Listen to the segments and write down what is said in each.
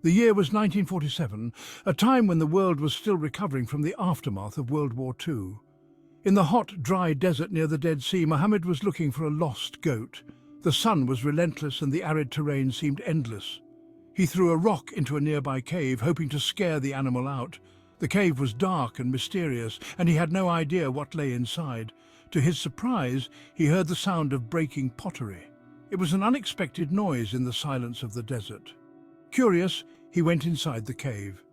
The year was 1947, a time when the world was still recovering from the aftermath of World War II. In the hot, dry desert near the Dead Sea, Mohammed was looking for a lost goat. The sun was relentless and the arid terrain seemed endless. He threw a rock into a nearby cave, hoping to scare the animal out. The cave was dark and mysterious, and he had no idea what lay inside. To his surprise, he heard the sound of breaking pottery. It was an unexpected noise in the silence of the desert. Curious, he went inside the cave.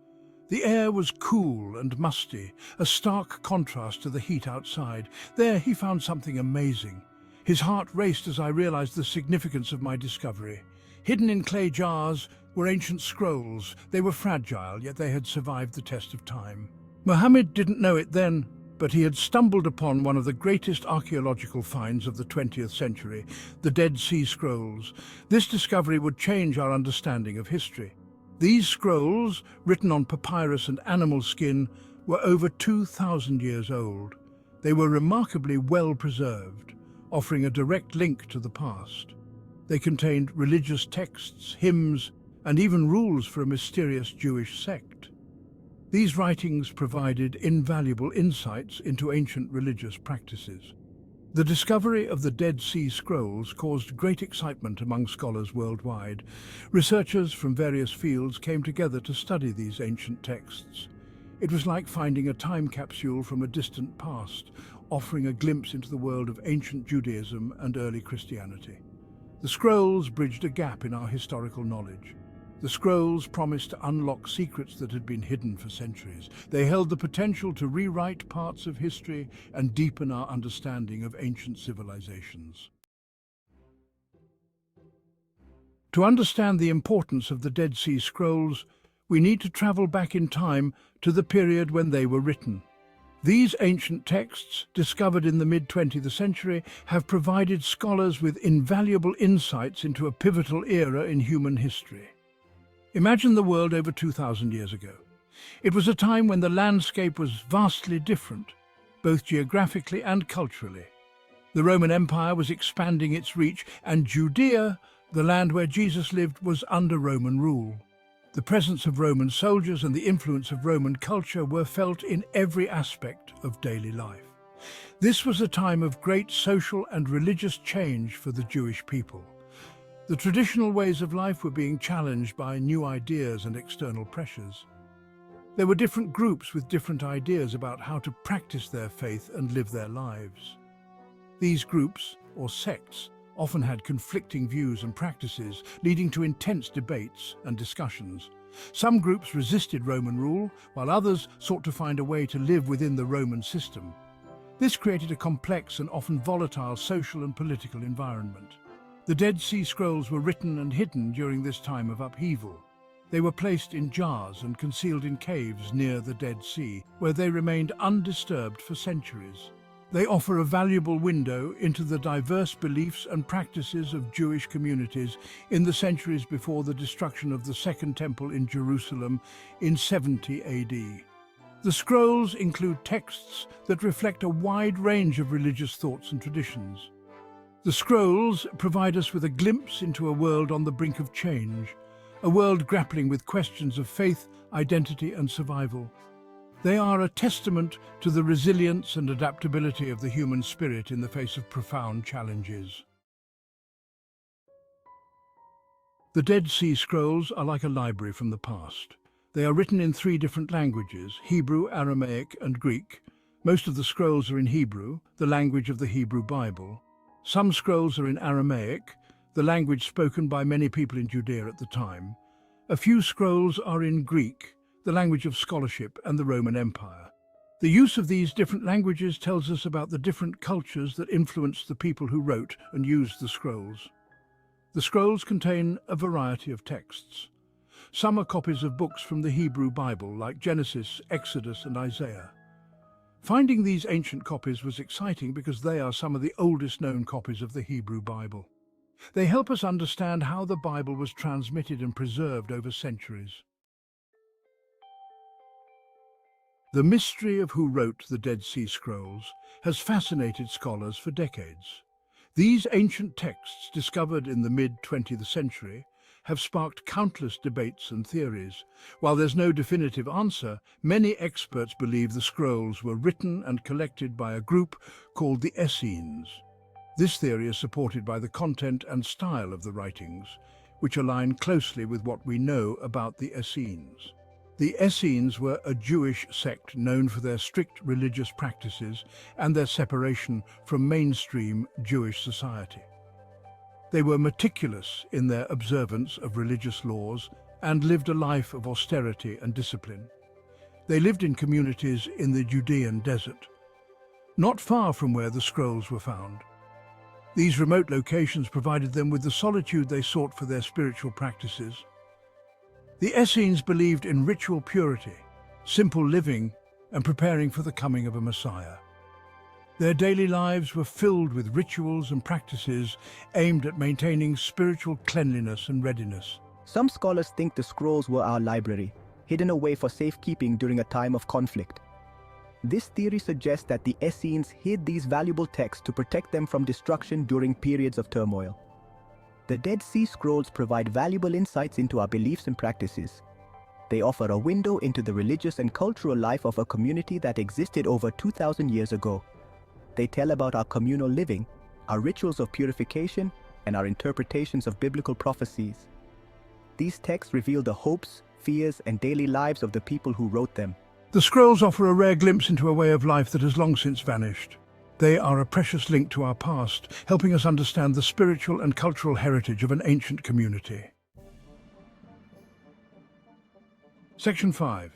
The air was cool and musty, a stark contrast to the heat outside. There he found something amazing. His heart raced as I realized the significance of my discovery. Hidden in clay jars were ancient scrolls. They were fragile, yet they had survived the test of time. Mohammed didn't know it then, but he had stumbled upon one of the greatest archaeological finds of the 20th century, the Dead Sea Scrolls. This discovery would change our understanding of history. These scrolls, written on papyrus and animal skin, were over 2,000 years old. They were remarkably well preserved, offering a direct link to the past. They contained religious texts, hymns, and even rules for a mysterious Jewish sect. These writings provided invaluable insights into ancient religious practices. The discovery of the Dead Sea Scrolls caused great excitement among scholars worldwide. Researchers from various fields came together to study these ancient texts. It was like finding a time capsule from a distant past, offering a glimpse into the world of ancient Judaism and early Christianity. The scrolls bridged a gap in our historical knowledge. The scrolls promised to unlock secrets that had been hidden for centuries. They held the potential to rewrite parts of history and deepen our understanding of ancient civilizations. To understand the importance of the Dead Sea Scrolls, we need to travel back in time to the period when they were written. These ancient texts, discovered in the mid-20th century, have provided scholars with invaluable insights into a pivotal era in human history. Imagine the world over 2,000 years ago. It was a time when the landscape was vastly different, both geographically and culturally. The Roman Empire was expanding its reach, and Judea, the land where Jesus lived, was under Roman rule. The presence of Roman soldiers and the influence of Roman culture were felt in every aspect of daily life. This was a time of great social and religious change for the Jewish people. The traditional ways of life were being challenged by new ideas and external pressures. There were different groups with different ideas about how to practice their faith and live their lives. These groups, or sects, often had conflicting views and practices, leading to intense debates and discussions. Some groups resisted Roman rule, while others sought to find a way to live within the Roman system. This created a complex and often volatile social and political environment. The Dead Sea Scrolls were written and hidden during this time of upheaval. They were placed in jars and concealed in caves near the Dead Sea, where they remained undisturbed for centuries. They offer a valuable window into the diverse beliefs and practices of Jewish communities in the centuries before the destruction of the Second Temple in Jerusalem in 70 AD. The scrolls include texts that reflect a wide range of religious thoughts and traditions. The scrolls provide us with a glimpse into a world on the brink of change, a world grappling with questions of faith, identity, and survival. They are a testament to the resilience and adaptability of the human spirit in the face of profound challenges. The Dead Sea Scrolls are like a library from the past. They are written in 3 different languages: Hebrew, Aramaic, and Greek. Most of the scrolls are in Hebrew, the language of the Hebrew Bible. Some scrolls are in Aramaic, the language spoken by many people in Judea at the time. A few scrolls are in Greek, the language of scholarship and the Roman Empire. The use of these different languages tells us about the different cultures that influenced the people who wrote and used the scrolls. The scrolls contain a variety of texts. Some are copies of books from the Hebrew Bible, like Genesis, Exodus, and Isaiah. Finding these ancient copies was exciting because they are some of the oldest known copies of the Hebrew Bible. They help us understand how the Bible was transmitted and preserved over centuries. The mystery of who wrote the Dead Sea Scrolls has fascinated scholars for decades. These ancient texts, discovered in the mid-20th century, have sparked countless debates and theories. While there's no definitive answer, many experts believe the scrolls were written and collected by a group called the Essenes. This theory is supported by the content and style of the writings, which align closely with what we know about the Essenes. The Essenes were a Jewish sect known for their strict religious practices and their separation from mainstream Jewish society. They were meticulous in their observance of religious laws and lived a life of austerity and discipline. They lived in communities in the Judean desert, not far from where the scrolls were found. These remote locations provided them with the solitude they sought for their spiritual practices. The Essenes believed in ritual purity, simple living, and preparing for the coming of a Messiah. Their daily lives were filled with rituals and practices aimed at maintaining spiritual cleanliness and readiness. Some scholars think the scrolls were our library, hidden away for safekeeping during a time of conflict. This theory suggests that the Essenes hid these valuable texts to protect them from destruction during periods of turmoil. The Dead Sea Scrolls provide valuable insights into our beliefs and practices. They offer a window into the religious and cultural life of a community that existed over 2,000 years ago. They tell about our communal living, our rituals of purification, and our interpretations of biblical prophecies. These texts reveal the hopes, fears, and daily lives of the people who wrote them. The scrolls offer a rare glimpse into a way of life that has long since vanished. They are a precious link to our past, helping us understand the spiritual and cultural heritage of an ancient community. Section 5.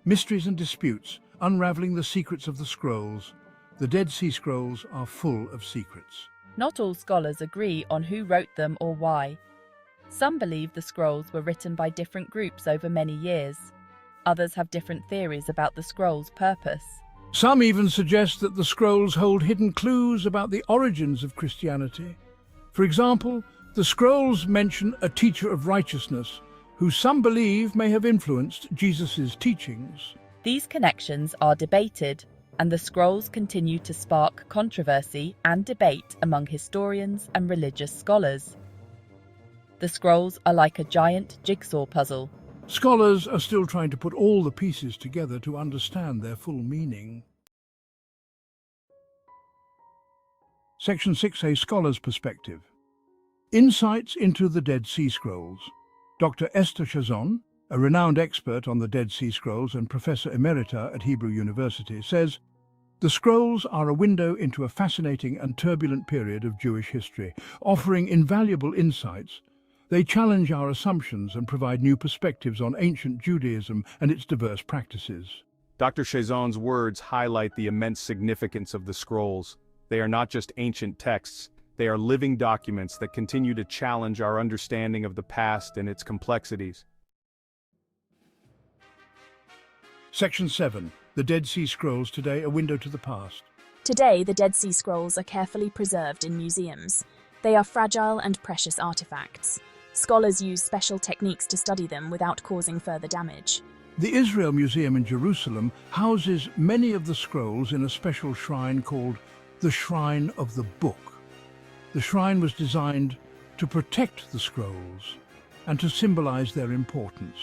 Mysteries and Disputes, Unraveling the Secrets of the Scrolls. The Dead Sea Scrolls are full of secrets. Not all scholars agree on who wrote them or why. Some believe the scrolls were written by different groups over many years. Others have different theories about the scrolls' purpose. Some even suggest that the scrolls hold hidden clues about the origins of Christianity. For example, the scrolls mention a teacher of righteousness, who some believe may have influenced Jesus' teachings. These connections are debated, and the scrolls continue to spark controversy and debate among historians and religious scholars. The scrolls are like a giant jigsaw puzzle. Scholars are still trying to put all the pieces together to understand their full meaning. Section 6A, Scholar's Perspective. Insights into the Dead Sea Scrolls. Dr. Esther Chazon, a renowned expert on the Dead Sea Scrolls and Professor Emerita at Hebrew University, says, "The scrolls are a window into a fascinating and turbulent period of Jewish history, offering invaluable insights. They challenge our assumptions and provide new perspectives on ancient Judaism and its diverse practices." Dr. Chazon's words highlight the immense significance of the scrolls. They are not just ancient texts, they are living documents that continue to challenge our understanding of the past and its complexities. Section 7. The Dead Sea Scrolls today, a window to the past. Today, the Dead Sea Scrolls are carefully preserved in museums. They are fragile and precious artifacts. Scholars use special techniques to study them without causing further damage. The Israel Museum in Jerusalem houses many of the scrolls in a special shrine called the Shrine of the Book. The shrine was designed to protect the scrolls and to symbolize their importance.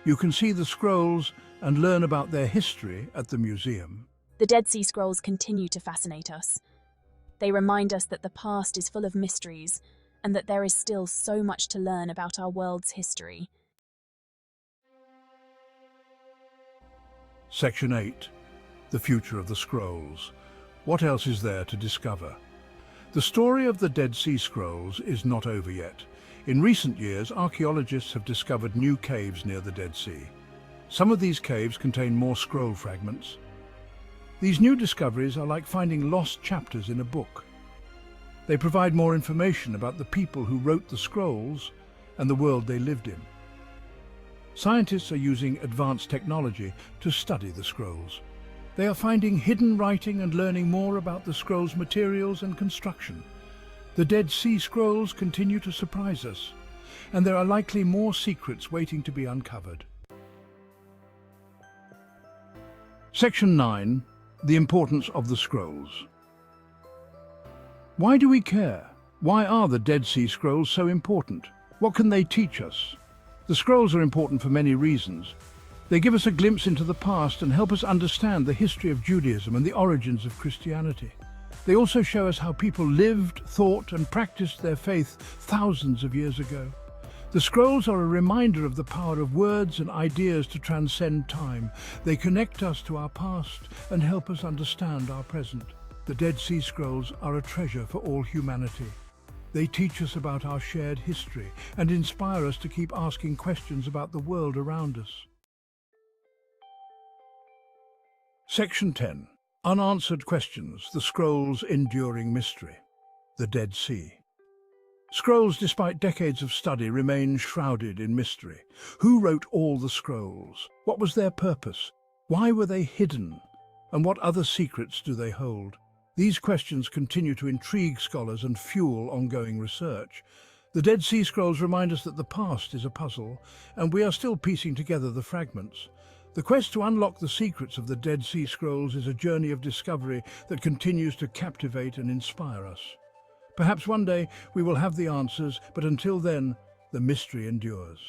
You can see the scrolls and learn about their history at the museum. The Dead Sea Scrolls continue to fascinate us. They remind us that the past is full of mysteries and that there is still so much to learn about our world's history. Section 8. The Future of the Scrolls. What else is there to discover? The story of the Dead Sea Scrolls is not over yet. In recent years, archaeologists have discovered new caves near the Dead Sea. Some of these caves contain more scroll fragments. These new discoveries are like finding lost chapters in a book. They provide more information about the people who wrote the scrolls and the world they lived in. Scientists are using advanced technology to study the scrolls. They are finding hidden writing and learning more about the scrolls' materials and construction. The Dead Sea Scrolls continue to surprise us, and there are likely more secrets waiting to be uncovered. Section 9. The Importance of the Scrolls. Why do we care? Why are the Dead Sea Scrolls so important? What can they teach us? The scrolls are important for many reasons. They give us a glimpse into the past and help us understand the history of Judaism and the origins of Christianity. They also show us how people lived, thought, and practiced their faith thousands of years ago. The scrolls are a reminder of the power of words and ideas to transcend time. They connect us to our past and help us understand our present. The Dead Sea Scrolls are a treasure for all humanity. They teach us about our shared history and inspire us to keep asking questions about the world around us. Section 10. Unanswered Questions, the Scrolls' Enduring Mystery. The Dead Sea. Scrolls, despite decades of study, remain shrouded in mystery. Who wrote all the scrolls? What was their purpose? Why were they hidden? And what other secrets do they hold? These questions continue to intrigue scholars and fuel ongoing research. The Dead Sea Scrolls remind us that the past is a puzzle, and we are still piecing together the fragments. The quest to unlock the secrets of the Dead Sea Scrolls is a journey of discovery that continues to captivate and inspire us. Perhaps one day we will have the answers, but until then, the mystery endures.